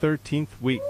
13th week.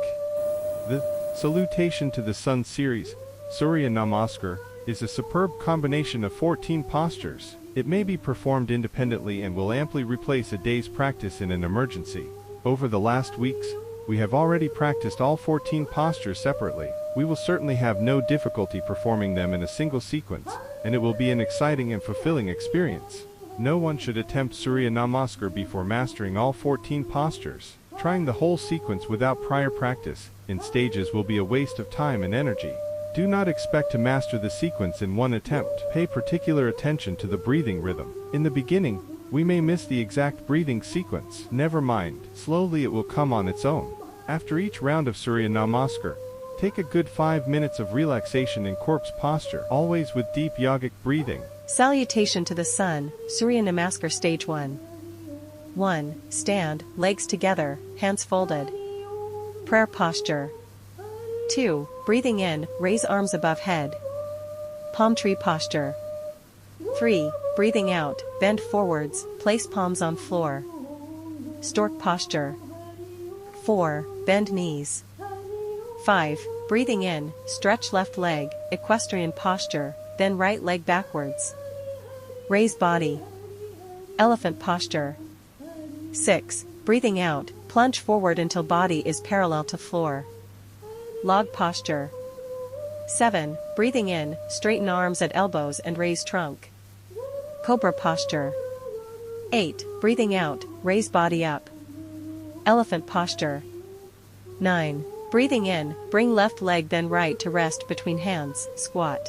The Salutation to the Sun series, Surya Namaskar, is a superb combination of 14 postures. It may be performed independently and will amply replace a day's practice in an emergency. Over the last weeks, we have already practiced all 14 postures separately. We will certainly have no difficulty performing them in a single sequence, and it will be an exciting and fulfilling experience. No one should attempt Surya Namaskar before mastering all 14 postures. Trying the whole sequence without prior practice in stages will be a waste of time and energy. Do not expect to master the sequence in one attempt. Pay particular attention to the breathing rhythm. In the beginning, we may miss the exact breathing sequence. Never mind, slowly it will come on its own. After each round of Surya Namaskar, take a good 5 minutes of relaxation in corpse posture, always with deep yogic breathing. Salutation to the Sun, Surya Namaskar Stage 1. 1. Stand, legs together, hands folded. Prayer posture. 2. Breathing in, raise arms above head. Palm tree posture. 3. Breathing out, bend forwards, place palms on floor. Stork posture. 4. Bend knees. 5. Breathing in, stretch left leg, equestrian posture, then right leg backwards. Raise body. Elephant posture. 6. Breathing out, plunge forward until body is parallel to floor. Log posture. 7. Breathing in, straighten arms at elbows and raise trunk. Cobra posture. 8. Breathing out, raise body up. Elephant posture. 9. Breathing in, bring left leg then right to rest between hands, squat.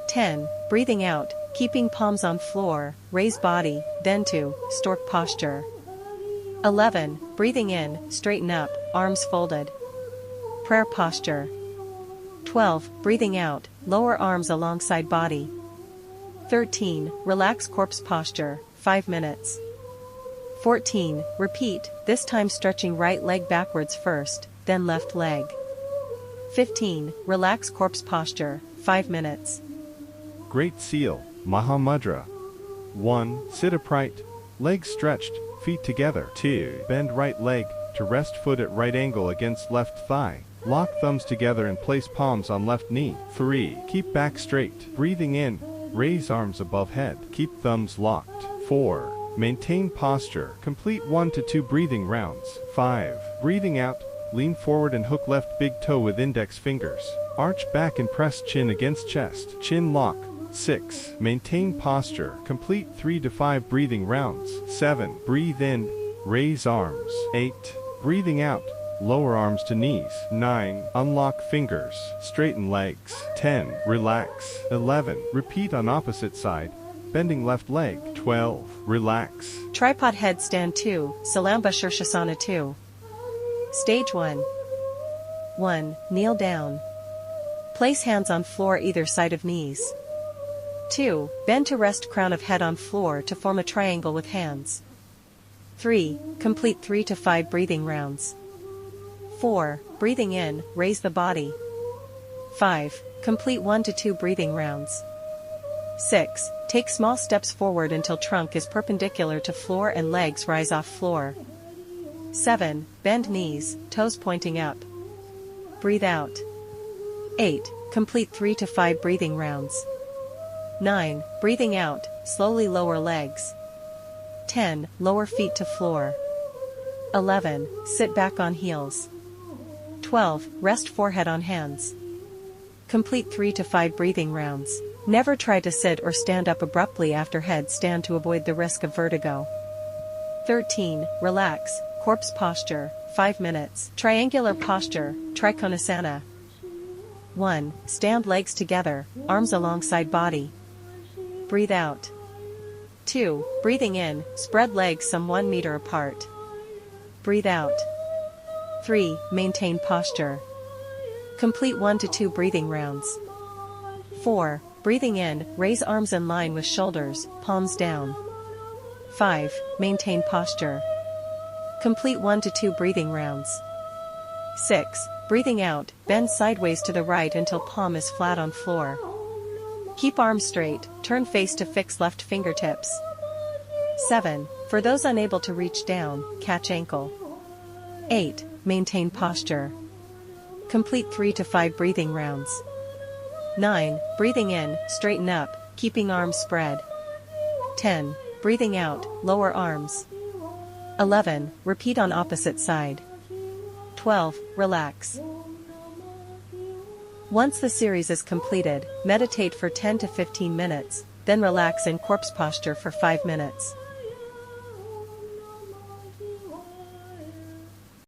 10. Breathing out, keeping palms on floor, raise body, then to stork posture. 11. Breathing in, straighten up, arms folded. Prayer posture. 12. Breathing out, lower arms alongside body. 13. Relax corpse posture, 5 minutes. 14. Repeat, this time stretching right leg backwards first, then left leg. 15. Relax corpse posture, 5 minutes. Great Seal, Mahamudra. 1. Sit upright, legs stretched, feet together. 2. Bend right leg, to rest foot at right angle against left thigh. Lock thumbs together and place palms on left knee. 3. Keep back straight. Breathing in, raise arms above head. Keep thumbs locked. 4. Maintain posture. Complete 1 to 2 breathing rounds. 5. Breathing out, lean forward and hook left big toe with index fingers. Arch back and press chin against chest. Chin lock. 6. Maintain posture. Complete 3 to 5 breathing rounds. 7. Breathe in, raise arms. 8. Breathing out, lower arms to knees. 9. Unlock fingers, straighten legs. 10. Relax. 11. Repeat on opposite side, bending left leg. 12. Relax. Tripod headstand 2, Salamba Shirshasana 2. Stage 1. 1. Kneel down. Place hands on floor either side of knees. 2. Bend to rest crown of head on floor to form a triangle with hands. 3. Complete 3 to 5 breathing rounds. 4. Breathing in, raise the body. 5. Complete 1 to 2 breathing rounds. 6. Take small steps forward until trunk is perpendicular to floor and legs rise off floor. 7. Bend knees, toes pointing up. Breathe out. 8. Complete 3 to 5 breathing rounds. 9. Breathing out, slowly lower legs. 10. Lower feet to floor. 11. Sit back on heels. 12. Rest forehead on hands. Complete 3 to 5 breathing rounds. Never try to sit or stand up abruptly after headstand to avoid the risk of vertigo. 13. Relax, corpse posture, 5 minutes. Triangular posture, Trikonasana. 1. Stand legs together, arms alongside body. Breathe out. 2. Breathing in, spread legs some 1 meter apart. Breathe out. 3. Maintain posture. Complete 1 to 2 breathing rounds. 4. Breathing in, raise arms in line with shoulders, palms down. 5. Maintain posture. Complete 1 to 2 breathing rounds. 6. Breathing out, bend sideways to the right until palm is flat on floor. Keep arms straight, turn face to fix left fingertips. 7. For those unable to reach down, catch ankle. 8. Maintain posture. Complete 3 to 5 breathing rounds. 9. Breathing in, straighten up, keeping arms spread. 10. Breathing out, lower arms. 11. Repeat on opposite side. 12. Relax. Once the series is completed, meditate for 10 to 15 minutes, then relax in corpse posture for 5 minutes.